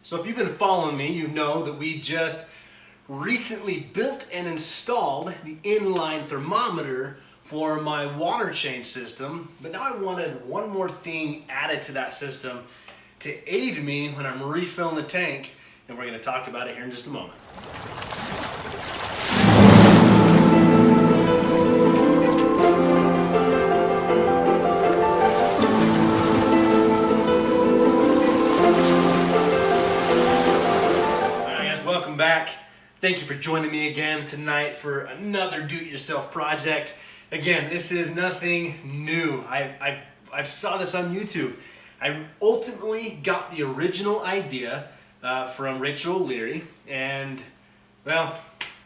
So if you've been following me, you know that we just recently built and installed the inline thermometer for my water change system, but now I wanted one more thing added to that system to aid me when I'm refilling the tank, and we're going to talk about it here in just a moment. Welcome back. Thank you for joining me again tonight for another do-it-yourself project. Again, this is nothing new. I saw this on YouTube. I ultimately got the original idea from Rachel O'Leary, and well,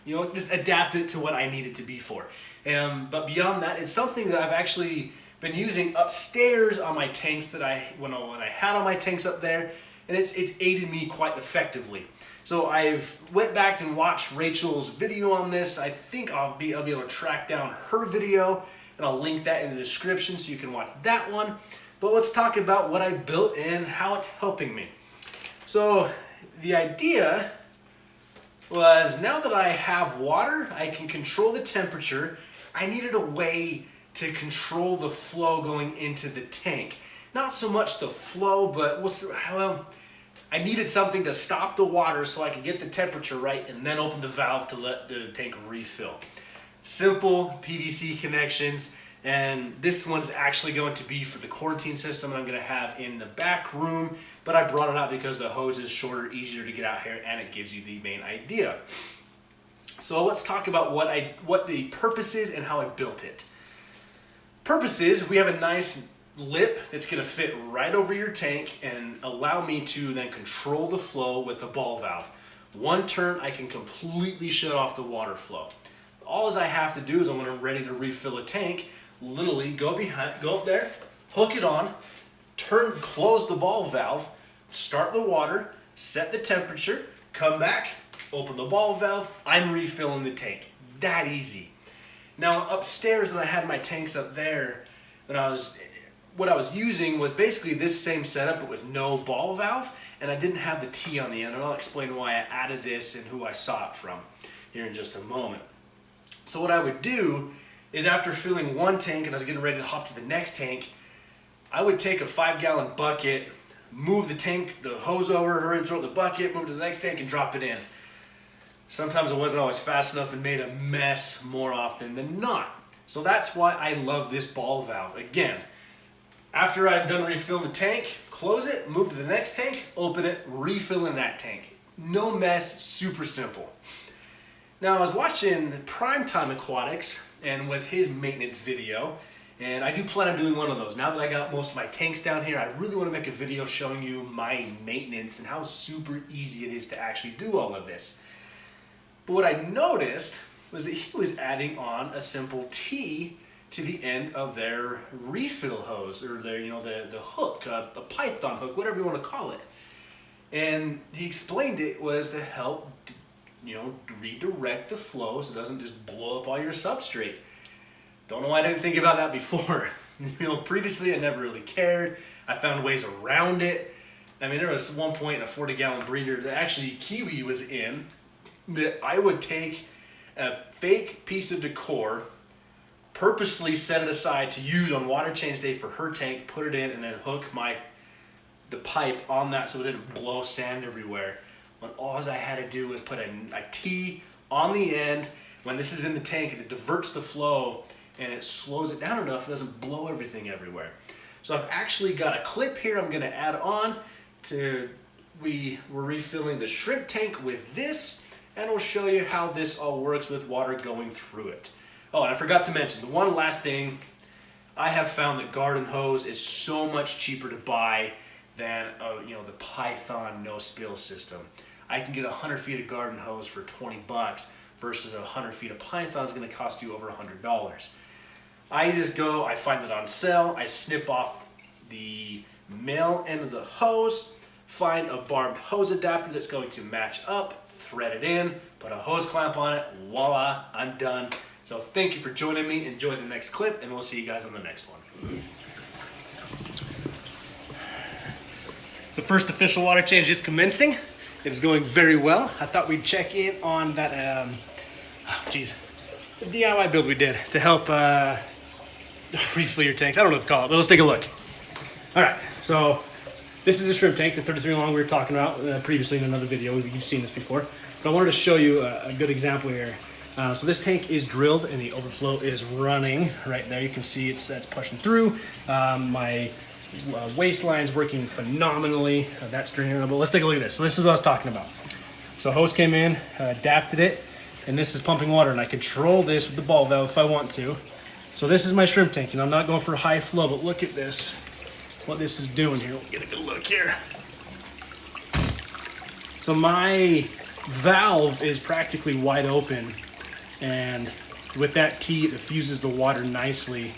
just adapted it to what I need it to be for. But beyond that, it's something that I've actually been using upstairs on my tanks that when I had on my tanks up there, and it's aided me quite effectively. So I've went back and watched Rachel's video on this. I think I'll be able to track down her video, and I'll link that in the description so you can watch that one. But let's talk about what I built and how it's helping me. So the idea was, now that I have water, I can control the temperature. I needed a way to control the flow going into the tank. Not so much the flow, but I needed something to stop the water so I could get the temperature right and then open the valve to let the tank refill. Simple PVC connections, and this one's actually going to be for the quarantine system I'm going to have in the back room, but I brought it out because the hose is shorter, easier to get out here, and it gives you the main idea. So let's talk about what the purpose is and how I built it. Purpose is, we have a nice lip that's going to fit right over your tank and allow me to then control the flow with the ball valve. One turn, I can completely shut off the water flow. All I have to do is, when I'm ready to refill a tank, literally go up there, hook it on, close the ball valve, start the water, set the temperature, come back, open the ball valve, I'm refilling the tank. That easy. Now upstairs, when I had my tanks up there, what I was using was basically this same setup but with no ball valve, and I didn't have the T on the end, and I'll explain why I added this and who I saw it from here in just a moment. So what I would do is, after filling one tank and I was getting ready to hop to the next tank, I would take a 5-gallon bucket, move the hose over, hurry and throw it in the bucket, move to the next tank and drop it in. Sometimes it wasn't always fast enough and made a mess more often than not. So that's why I love this ball valve. Again, after I've done refilling the tank, close it, move to the next tank, open it, refill in that tank. No mess, super simple. Now I was watching Primetime Aquatics and with his maintenance video, and I do plan on doing one of those. Now that I got most of my tanks down here, I really want to make a video showing you my maintenance and how super easy it is to actually do all of this. But what I noticed was that he was adding on a simple T to the end of their refill hose, or their, the hook, a python hook, whatever you want to call it. And he explained it was to help, redirect the flow so it doesn't just blow up all your substrate. Don't know why I didn't think about that before. Previously I never really cared. I found ways around it. I mean, there was one point in a 40-gallon breeder that actually Kiwi was in, that I would take a fake piece of decor, purposely set it aside to use on water change day for her tank, put it in, and then hook the pipe on that so it didn't blow sand everywhere. When all I had to do was put a T on the end. When this is in the tank, it diverts the flow and it slows it down enough it doesn't blow everything everywhere. So I've actually got a clip here I'm going to add on to, we're refilling the shrimp tank with this, and we'll show you how this all works with water going through it. Oh, and I forgot to mention, the one last thing, I have found that garden hose is so much cheaper to buy than the Python no-spill system. I can get 100 feet of garden hose for 20 bucks versus 100 feet of Python is going to cost you over $100. I find it on sale, I snip off the male end of the hose, find a barbed hose adapter that's going to match up, thread it in, put a hose clamp on it, voila, I'm done. So thank you for joining me. Enjoy the next clip, and we'll see you guys on the next one. The first official water change is commencing. It is going very well. I thought we'd check in on that, the DIY build we did to help refill your tanks. I don't know what to call it, but let's take a look. All right, so this is a shrimp tank, the 33 long we were talking about previously in another video. You've seen this before. But I wanted to show you a good example here. So this tank is drilled and the overflow is running right there. You can see it's pushing through. My waistline's working phenomenally. That's draining. But let's take a look at this. So this is what I was talking about. So hose came in, adapted it, and this is pumping water, and I control this with the ball valve if I want to. So this is my shrimp tank, and I'm not going for high flow, but look at this, what this is doing here. We'll get a good look here. So my valve is practically wide open, and with that T, it diffuses the water nicely,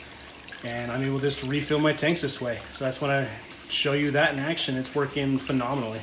and I'm able just to refill my tanks this way. So that's when I show you that in action. It's working phenomenally.